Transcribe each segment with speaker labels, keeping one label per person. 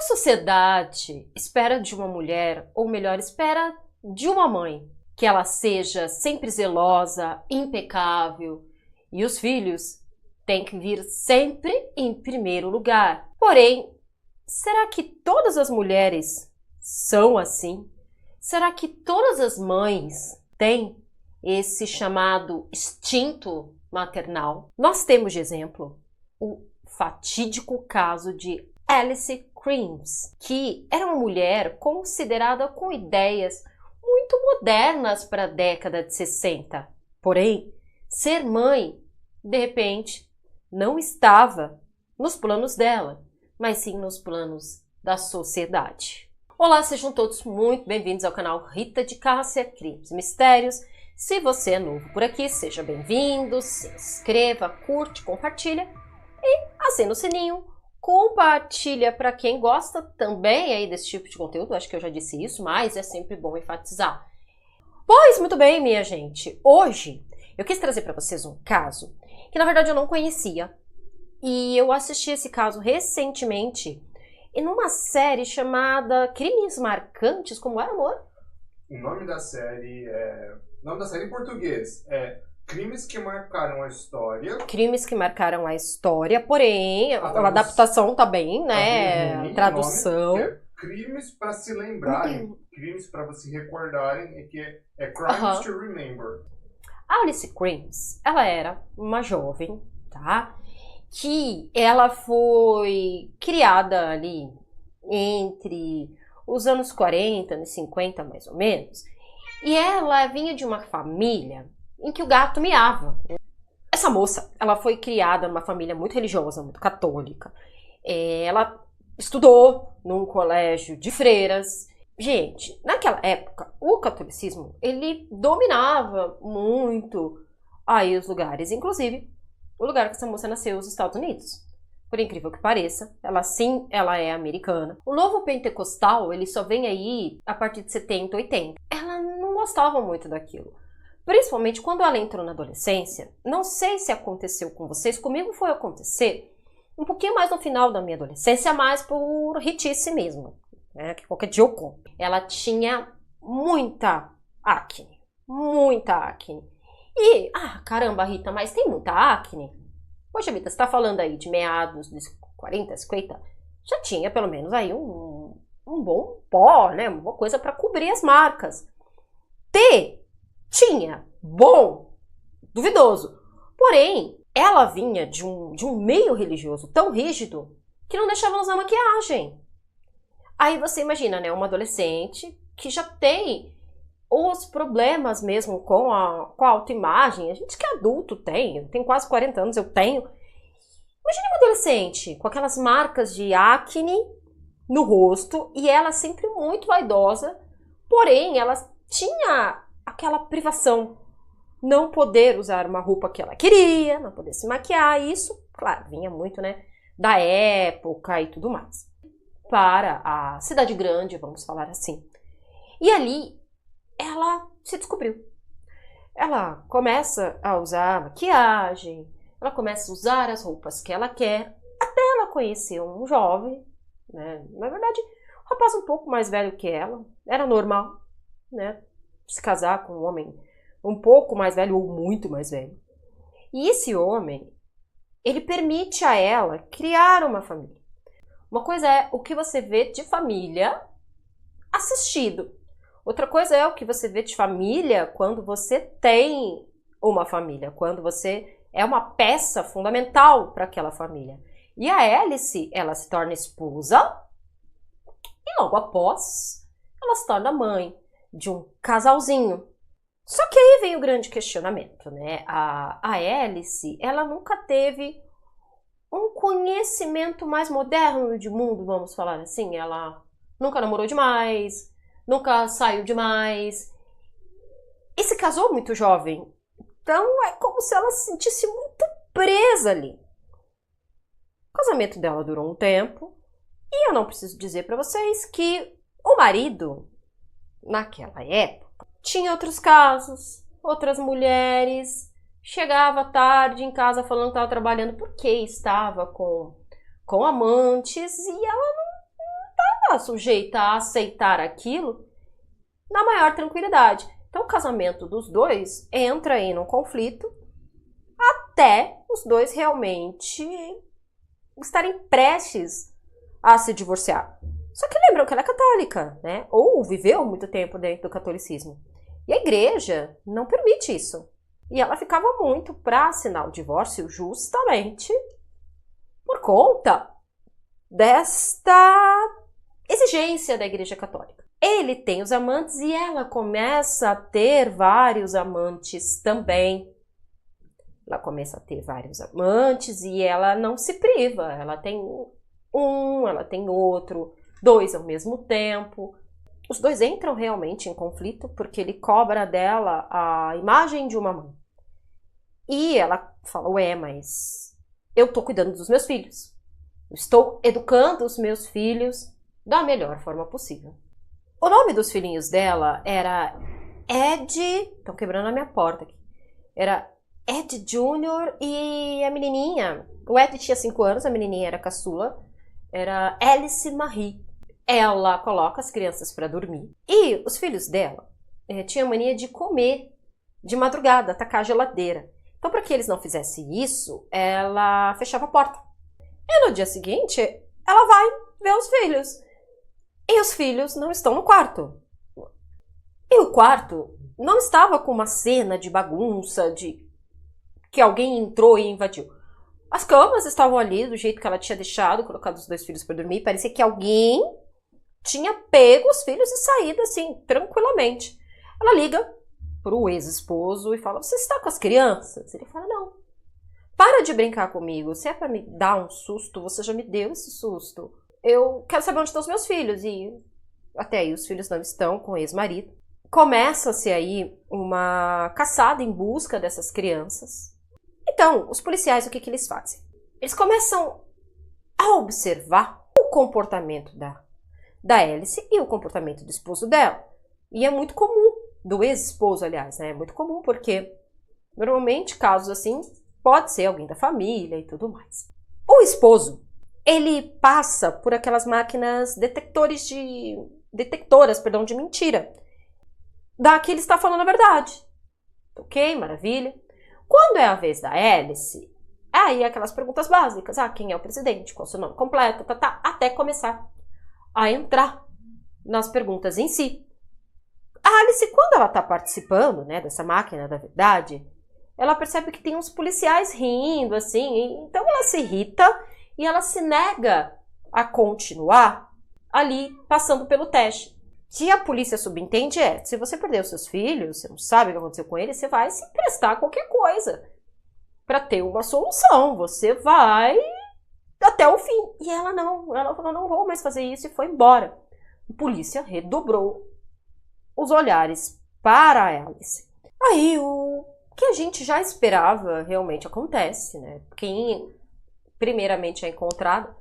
Speaker 1: a sociedade espera de uma mulher, ou melhor, espera de uma mãe, que ela seja sempre zelosa, impecável, e os filhos têm que vir sempre em primeiro lugar. Porém, será que todas as mulheres são assim? Será que todas as mães têm esse chamado instinto maternal? Nós temos de exemplo o fatídico caso de Alice Crimes, que era uma mulher considerada com ideias muito modernas para a década de 60. Porém, ser mãe, de repente, não estava nos planos dela, mas sim nos planos da sociedade. Olá, sejam todos muito bem-vindos ao canal Rita de Cássia, Crimes e Mistérios. Se você é novo por aqui, seja bem-vindo, se inscreva, curte, compartilha e acenda o sininho. Compartilha para quem gosta também aí desse tipo de conteúdo, acho que eu já disse isso, mas é sempre bom enfatizar. Pois muito bem, minha gente, hoje eu quis trazer para vocês um caso que na verdade eu não conhecia e eu assisti esse caso recentemente em uma série chamada Crimes Marcantes, como é, amor?
Speaker 2: O nome da série em português é Crimes que Marcaram a História.
Speaker 1: Crimes que Marcaram a História, porém, a adaptação tá bem, né?
Speaker 2: Tá bem,
Speaker 1: tradução.
Speaker 2: nome, Crimes para se lembrarem, crimes para você recordarem, é Crimes to Remember.
Speaker 1: A Alice Crimes, ela era uma jovem, tá? Que ela foi criada ali entre os anos 40 e 50, mais ou menos. E ela vinha de uma família em que o gato miava. Essa moça, ela foi criada numa família muito religiosa, muito católica. Ela estudou num colégio de freiras. Gente, naquela época, o catolicismo, ele dominava muito aí os lugares, inclusive o lugar que essa moça nasceu, os Estados Unidos. Por incrível que pareça, ela é americana. O novo pentecostal, ele só vem aí a partir de 70, 80. Ela não gostava muito daquilo. Principalmente quando ela entrou na adolescência. Não sei se aconteceu com vocês, comigo foi acontecer um pouquinho mais no final da minha adolescência, mais por ritice mesmo, né? Que qualquer dia eu conto. Ela tinha muita acne. E, caramba, Rita, mas tem muita acne? Poxa vida, você tá falando aí de meados dos 40, 50, já tinha pelo menos aí um bom pó, né? Uma boa coisa para cobrir as marcas. Tinha, bom, duvidoso. Porém, ela vinha de um meio religioso tão rígido que não deixava ela usar maquiagem. Aí você imagina, né? Uma adolescente que já tem os problemas mesmo com a autoimagem. A gente que é adulto tem quase 40 anos, eu tenho. Imagina uma adolescente com aquelas marcas de acne no rosto e ela sempre muito vaidosa, porém ela tinha aquela privação, não poder usar uma roupa que ela queria, não poder se maquiar, isso, claro, vinha muito, né, da época e tudo mais. Para a cidade grande, vamos falar assim. E ali, ela se descobriu. Ela começa a usar maquiagem, ela começa a usar as roupas que ela quer, até ela conhecer um jovem, né, na verdade, um rapaz um pouco mais velho que ela, era normal, né, se casar com um homem um pouco mais velho ou muito mais velho. E esse homem, ele permite a ela criar uma família. Uma coisa é o que você vê de família assistido. Outra coisa é o que você vê de família quando você tem uma família, quando você é uma peça fundamental para aquela família. E a Alice, ela se torna esposa e logo após ela se torna mãe de um casalzinho. Só que aí vem o grande questionamento, né? A Alice, ela nunca teve um conhecimento mais moderno de mundo, vamos falar assim. Ela nunca namorou demais, nunca saiu demais. E se casou muito jovem. Então é como se ela se sentisse muito presa ali. O casamento dela durou um tempo. E eu não preciso dizer para vocês que o marido, naquela época, tinha outros casos, outras mulheres, chegava tarde em casa falando que estava trabalhando porque estava com amantes e ela não estava sujeita a aceitar aquilo na maior tranquilidade. Então o casamento dos dois entra aí num conflito até os dois realmente estarem prestes a se divorciar. Só que lembram que ela é católica, né? Ou viveu muito tempo dentro do catolicismo. E a igreja não permite isso. E ela ficava muito para assinar o divórcio justamente por conta desta exigência da igreja católica. Ele tem os amantes e ela começa a ter vários amantes também. Ela começa a ter vários amantes e ela não se priva. Ela tem um, ela tem outro, 2 ao mesmo tempo. Os dois entram realmente em conflito porque ele cobra dela a imagem de uma mãe. E ela fala, ué, mas eu tô cuidando dos meus filhos. Eu estou educando os meus filhos da melhor forma possível. O nome dos filhinhos dela era Ed... Estão quebrando a minha porta aqui. Era Ed Jr. e a menininha. O Ed tinha 5 anos, a menininha era caçula. Era Alice Marie. Ela coloca as crianças para dormir. E os filhos dela tinham mania de comer de madrugada, atacar a geladeira. Então, para que eles não fizessem isso, ela fechava a porta. E no dia seguinte, ela vai ver os filhos. E os filhos não estão no quarto. E o quarto não estava com uma cena de bagunça, de que alguém entrou e invadiu. As camas estavam ali do jeito que ela tinha deixado, colocado os 2 filhos para dormir. Parecia que alguém tinha pego os filhos e saído assim, tranquilamente. Ela liga pro ex-esposo e fala, você está com as crianças? Ele fala, não. Para de brincar comigo. Se é para me dar um susto, você já me deu esse susto. Eu quero saber onde estão os meus filhos. E até aí os filhos não estão com o ex-marido. Começa-se aí uma caçada em busca dessas crianças. Então, os policiais, o que eles fazem? Eles começam a observar o comportamento da Alice e o comportamento do esposo dela. E é muito comum, do ex-esposo, aliás, né? É muito comum porque, normalmente, casos assim, pode ser alguém da família e tudo mais. O esposo, ele passa por aquelas máquinas detectoras de mentira. Daqui ele está falando a verdade. Ok, maravilha. Quando é a vez da Alice, aí aquelas perguntas básicas. Quem é o presidente? Qual é o seu nome completo? Até começar a entrar nas perguntas em si. A Alice, quando ela está participando, né, dessa máquina da verdade, ela percebe que tem uns policiais rindo, assim, então ela se irrita e ela se nega a continuar ali passando pelo teste. Que a polícia subentende se você perdeu seus filhos, você não sabe o que aconteceu com eles, você vai se prestar a qualquer coisa para ter uma solução. Você vai até o fim. E ela não. Ela falou, não vou mais fazer isso e foi embora. A polícia redobrou os olhares para a Alice. Aí o que a gente já esperava realmente acontece, né? Quem primeiramente é encontrado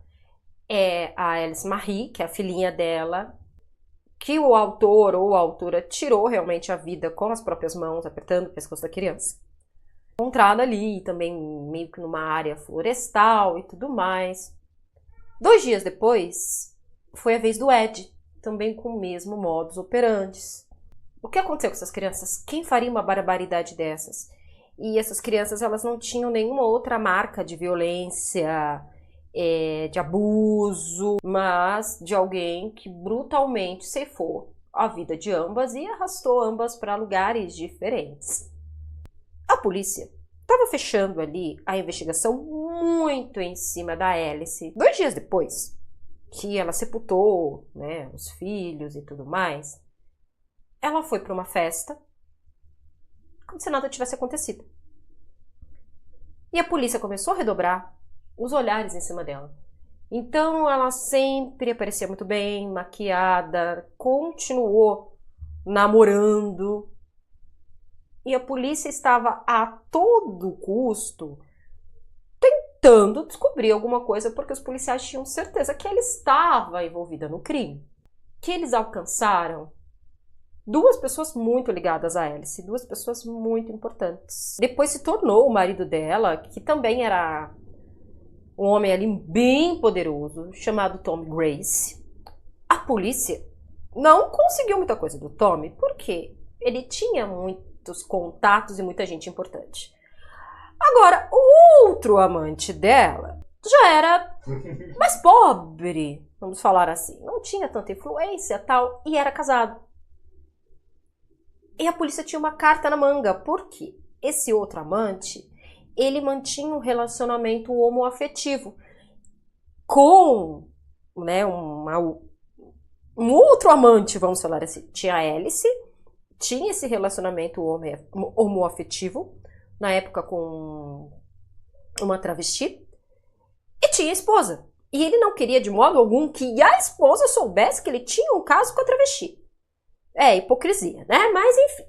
Speaker 1: é a Alice Marie, que é a filhinha dela, que o autor ou a autora tirou realmente a vida com as próprias mãos, apertando o pescoço da criança. Encontrada ali, também meio que numa área florestal e tudo mais. 2 dias depois, foi a vez do Ed, também com o mesmo modus operandi. O que aconteceu com essas crianças? Quem faria uma barbaridade dessas? E essas crianças, elas não tinham nenhuma outra marca de violência, de abuso, mas de alguém que brutalmente ceifou a vida de ambas e arrastou ambas para lugares diferentes. A polícia estava fechando ali a investigação muito em cima da Alice. 2 dias depois que ela sepultou, né, os filhos e tudo mais, ela foi para uma festa como se nada tivesse acontecido. E a polícia começou a redobrar os olhares em cima dela. Então ela sempre aparecia muito bem, maquiada, continuou namorando. E a polícia estava a todo custo tentando descobrir alguma coisa, porque os policiais tinham certeza que ela estava envolvida no crime. Que eles alcançaram 2 pessoas muito ligadas a Alice, 2 pessoas muito importantes. Depois se tornou o marido dela, que também era um homem ali bem poderoso, chamado Tom Grace. A polícia não conseguiu muita coisa do Tommy, porque ele tinha muitos contatos e muita gente importante. Agora, o outro amante dela já era mais pobre, vamos falar assim. Não tinha tanta influência e tal, e era casado. E a polícia tinha uma carta na manga, porque esse outro amante, ele mantinha um relacionamento homoafetivo com, né, um outro amante, vamos falar assim. Tinha a Alice, tinha esse relacionamento homoafetivo, na época com uma travesti, e tinha a esposa. E ele não queria de modo algum que a esposa soubesse que ele tinha um caso com a travesti. É hipocrisia, né? Mas enfim.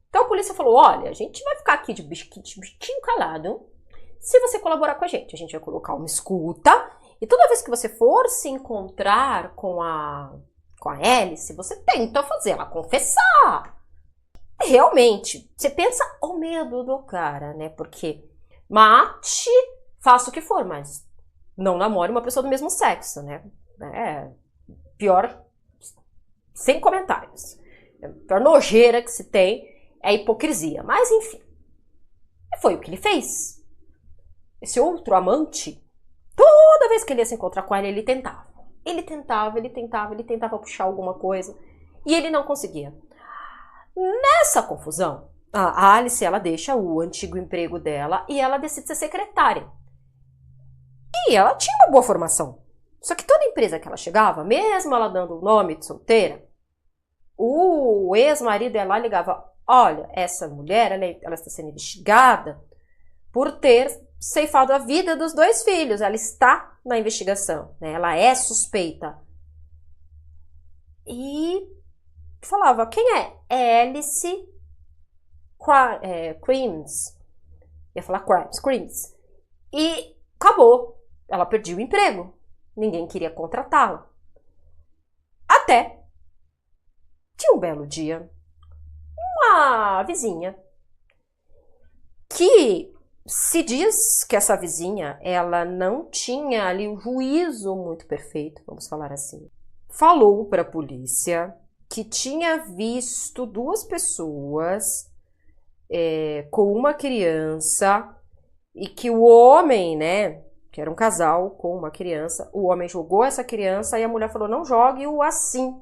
Speaker 1: Então a polícia falou, olha, a gente vai ficar aqui de biquinho calado se você colaborar com a gente vai colocar uma escuta, e toda vez que você for se encontrar com a Alice, você tenta fazer ela confessar. Realmente, você pensa o medo do cara, né? Porque mate, faça o que for, mas não namore uma pessoa do mesmo sexo, né? É pior, sem comentários. A pior nojeira que se tem é a hipocrisia. Mas, enfim, foi o que ele fez. Esse outro amante, toda vez que ele ia se encontrar com ela, ele tentava. Ele tentava puxar alguma coisa. E ele não conseguia. Nessa confusão, a Alice, ela deixa o antigo emprego dela e ela decide ser secretária. E ela tinha uma boa formação. Só que toda empresa que ela chegava, mesmo ela dando o nome de solteira, o ex-marido dela ligava, olha, essa mulher, ela está sendo investigada por ter ceifado a vida dos 2 filhos. Ela está na investigação, né? Ela é suspeita. E falava, quem é? É Alice Crimes. Ia falar Crimes. E acabou. Ela perdeu o emprego. Ninguém queria contratá-la. Até que um belo dia, uma vizinha, que se diz que essa vizinha, ela não tinha ali o juízo muito perfeito, vamos falar assim, falou para a polícia que tinha visto 2 pessoas com uma criança e que o homem, né, que era um casal com uma criança, o homem jogou essa criança e a mulher falou, não jogue-o assim.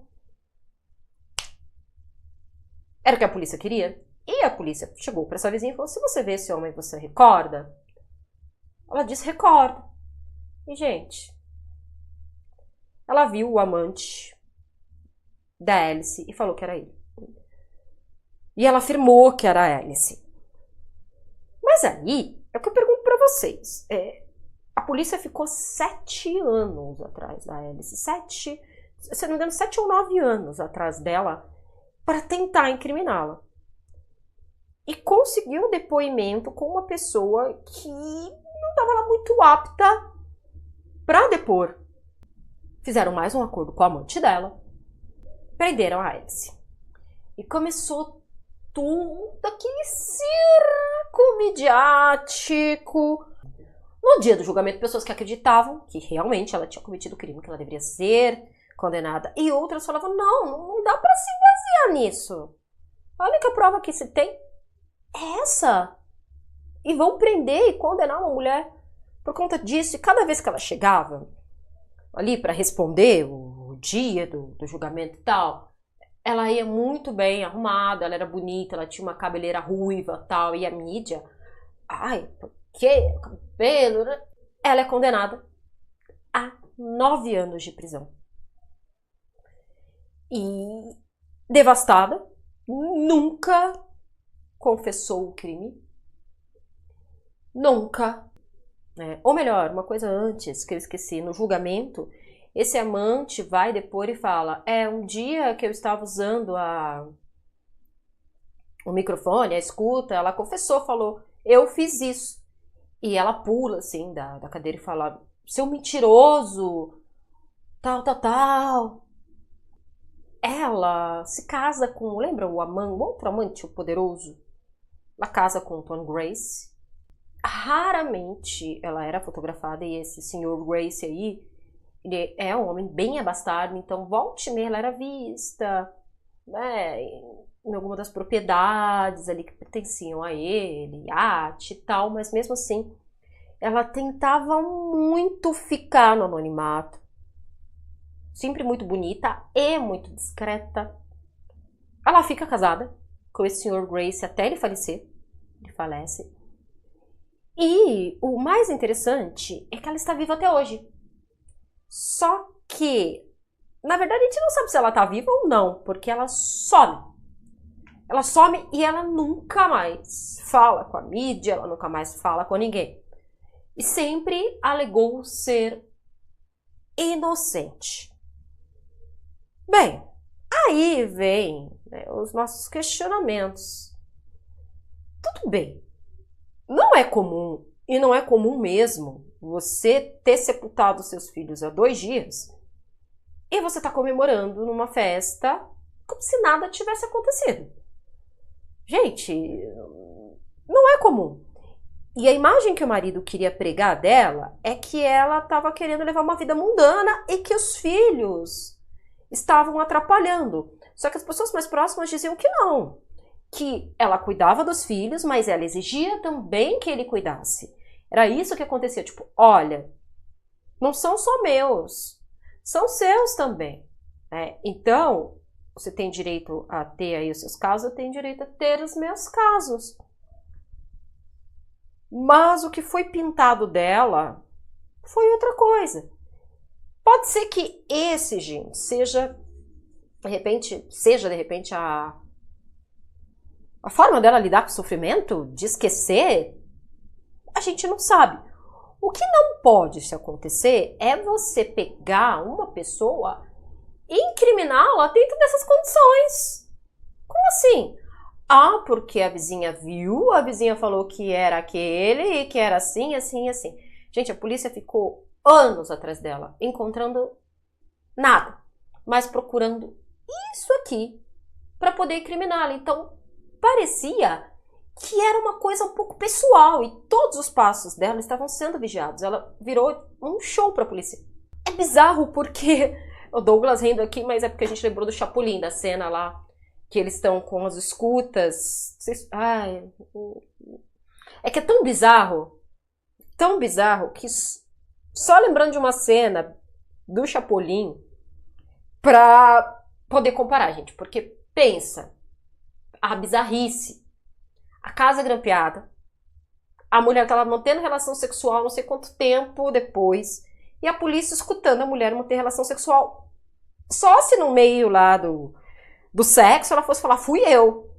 Speaker 1: Era o que a polícia queria. E a polícia chegou para essa vizinha e falou, se você vê esse homem, você recorda? Ela disse, recordo. E, gente, ela viu o amante da Alice e falou que era ele. E ela afirmou que era a Alice. Mas aí, é o que eu pergunto para vocês. A polícia ficou 7 anos atrás da Alice. 7, se não me engano, 7 ou 9 anos atrás dela para tentar incriminá-la. E conseguiu um depoimento com uma pessoa que não estava lá muito apta para depor. Fizeram mais um acordo com a amante dela. Prenderam a Alice. E começou tudo aquele circo midiático. No dia do julgamento, pessoas que acreditavam que realmente ela tinha cometido o crime, que ela deveria ser condenada. E outras falavam, não dá para se basear nisso. A única prova que se tem é essa. E vão prender e condenar uma mulher por conta disso. E cada vez que ela chegava ali para responder o dia do julgamento e tal, ela ia muito bem arrumada, ela era bonita, ela tinha uma cabeleira ruiva e tal. E a mídia, ai, porque cabelo... Ela é condenada a 9 anos de prisão. E devastada, nunca confessou o crime. Nunca. Ou melhor, uma coisa antes que eu esqueci, no julgamento, esse amante vai depor e fala, um dia que eu estava usando o microfone, a escuta, ela confessou, falou, eu fiz isso. E ela pula assim da cadeira e fala, seu mentiroso, tal. Ela se casa com, lembra o outro amante, o poderoso? Ela casa com o Tom Grace. Raramente ela era fotografada e esse senhor Grace aí, Ele é um homem bem abastado, então volta e meia ela era vista, né, em alguma das propriedades ali que pertenciam a ele, iate e tal, mas mesmo assim ela tentava muito ficar no anonimato. Sempre muito bonita e muito discreta. Ela fica casada com esse senhor Gracie até ele falecer. Ele falece. E o mais interessante é que ela está viva até hoje. Só que, na verdade, a gente não sabe se ela está viva ou não, porque ela some. Ela some e ela nunca mais fala com a mídia, ela nunca mais fala com ninguém. E sempre alegou ser inocente. Bem, aí vem, né, os nossos questionamentos. Tudo bem, não é comum, e não é comum mesmo, você ter sepultado seus filhos há 2 dias e você está comemorando numa festa como se nada tivesse acontecido. Gente, não é comum. E a imagem que o marido queria pregar dela é que ela estava querendo levar uma vida mundana e que os filhos estavam atrapalhando. Só que as pessoas mais próximas diziam que não. Que ela cuidava dos filhos, mas ela exigia também que ele cuidasse. Era isso que acontecia. Tipo, olha, não são só meus, são seus também. Então, você tem direito a ter aí os seus casos, eu tenho direito a ter os meus casos. Mas o que foi pintado dela foi outra coisa. Pode ser que esse, gente, seja de repente a forma dela lidar com o sofrimento, de esquecer, a gente não sabe. O que não pode se acontecer é você pegar uma pessoa e incriminá-la dentro dessas condições. Como assim? Ah, porque a vizinha viu, a vizinha falou que era aquele, que era assim, assim, assim. Gente, a polícia ficou anos atrás dela, encontrando nada, mas procurando isso aqui para poder incriminá-la. Então, parecia que era uma coisa um pouco pessoal e todos os passos dela estavam sendo vigiados. Ela virou um show para a polícia. É bizarro porque o Douglas rindo aqui, mas é porque a gente lembrou do Chapolin, da cena lá que eles estão com as escutas. Ai, é que é tão bizarro que só lembrando de uma cena do Chapolin pra poder comparar, gente, porque pensa a bizarrice, a casa grampeada, a mulher tava mantendo relação sexual não sei quanto tempo depois e a polícia escutando a mulher manter relação sexual. Só se no meio lá do sexo ela fosse falar, fui eu.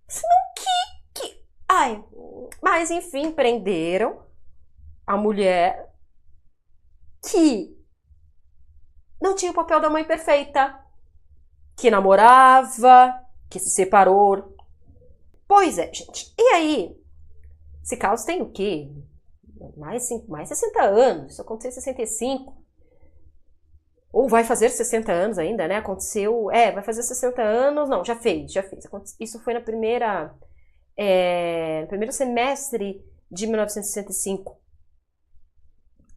Speaker 1: Senão que... Ai, mas enfim, prenderam a mulher que não tinha o papel da mãe perfeita, que namorava, que se separou. Pois é, gente. E aí, esse caso tem o quê? Mais 60 anos. Isso aconteceu em 65. Ou vai fazer 60 anos ainda, né? Aconteceu... vai fazer 60 anos. Não, já fez. Isso foi no primeiro semestre de 1965.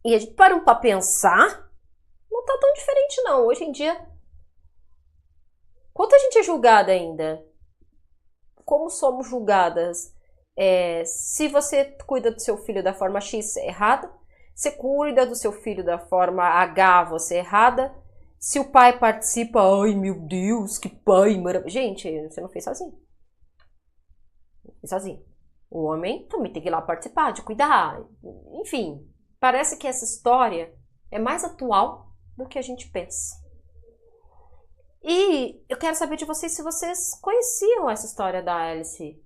Speaker 1: E a gente parou pra pensar, não tá tão diferente não. Hoje em dia, quanto a gente é julgada ainda? Como somos julgadas? Se você cuida do seu filho da forma X, é errado. Você cuida do seu filho da forma H, você é errada. Se o pai participa, ai meu Deus, que pai maravilhoso. Gente, você não fez sozinho. Não fez sozinho. O homem também tem que ir lá participar, de cuidar. Enfim, parece que essa história é mais atual do que a gente pensa. E eu quero saber de vocês se vocês conheciam essa história da Alice.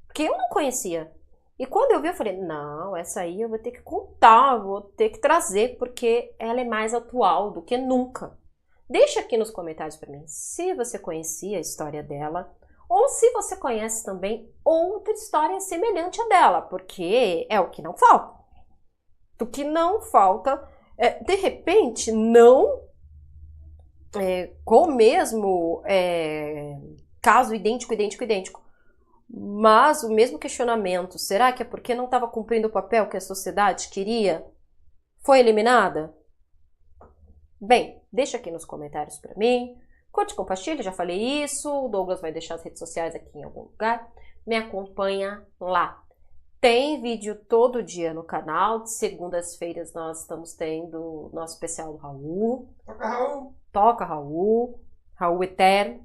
Speaker 1: Porque eu não conhecia. E quando eu vi, eu falei, não, essa aí eu vou ter que contar, vou ter que trazer, porque ela é mais atual do que nunca. Deixa aqui nos comentários para mim se você conhecia a história dela, ou se você conhece também outra história semelhante à dela, porque é o que não falta. O que não falta, de repente, não com o mesmo caso idêntico, mas o mesmo questionamento, será que é porque não estava cumprindo o papel que a sociedade queria? Foi eliminada? Bem, deixa aqui nos comentários pra mim. Curte, compartilha, já falei isso. O Douglas vai deixar as redes sociais aqui em algum lugar. Me acompanha lá. Tem vídeo todo dia no canal. De segundas-feiras nós estamos tendo nosso especial do Raul.
Speaker 2: Toca, Raul!
Speaker 1: Toca Raul. Raul Eterno.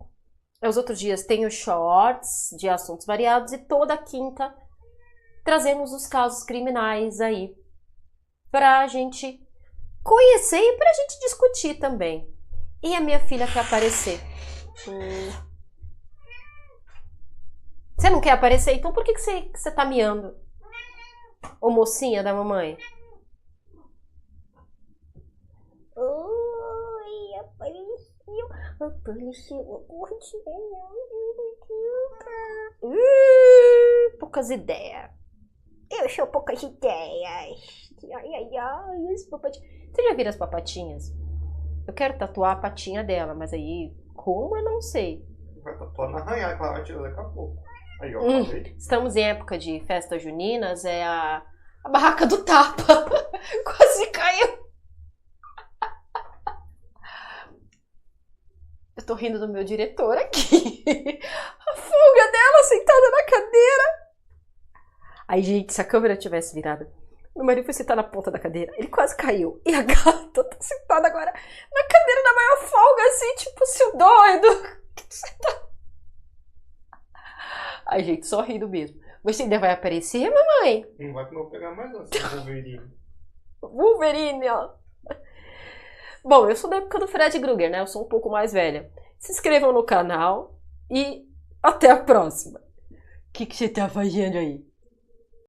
Speaker 1: Os outros dias tem os shorts de assuntos variados. E toda quinta trazemos os casos criminais aí pra gente conhecer e pra gente discutir também. E a minha filha quer aparecer. Você não quer aparecer? Então por que você tá miando? Ô mocinha da mamãe. Oi, apareceu. Apareceu a gordinha. Poucas ideias. Eu sou poucas ideias. Ai, ai, ai, as papatinhas. Você já viram as papatinhas? Eu quero tatuar a patinha dela, mas aí, como eu não sei.
Speaker 2: Vai tatuar na arranhar, que ela vai tirar daqui a pouco. Aí, ó, falei.
Speaker 1: Estamos em época de festas juninas, é a barraca do tapa. Quase caiu. Eu tô rindo do meu diretor aqui. A fuga dela sentada na cadeira. Aí, gente, se a câmera tivesse virada, meu marido foi sentar na ponta da cadeira, ele quase caiu. E a gata tá sentada agora na cadeira da maior folga, assim, tipo, seu doido. Ai, gente, só rindo mesmo. Você ainda vai aparecer, mamãe?
Speaker 2: Não vai que eu vou pegar mais não, seu Wolverine.
Speaker 1: Wolverine, ó. Bom, eu sou da época do Fred Krueger, né? Eu sou um pouco mais velha. Se inscrevam no canal e até a próxima. O que você tá fazendo aí?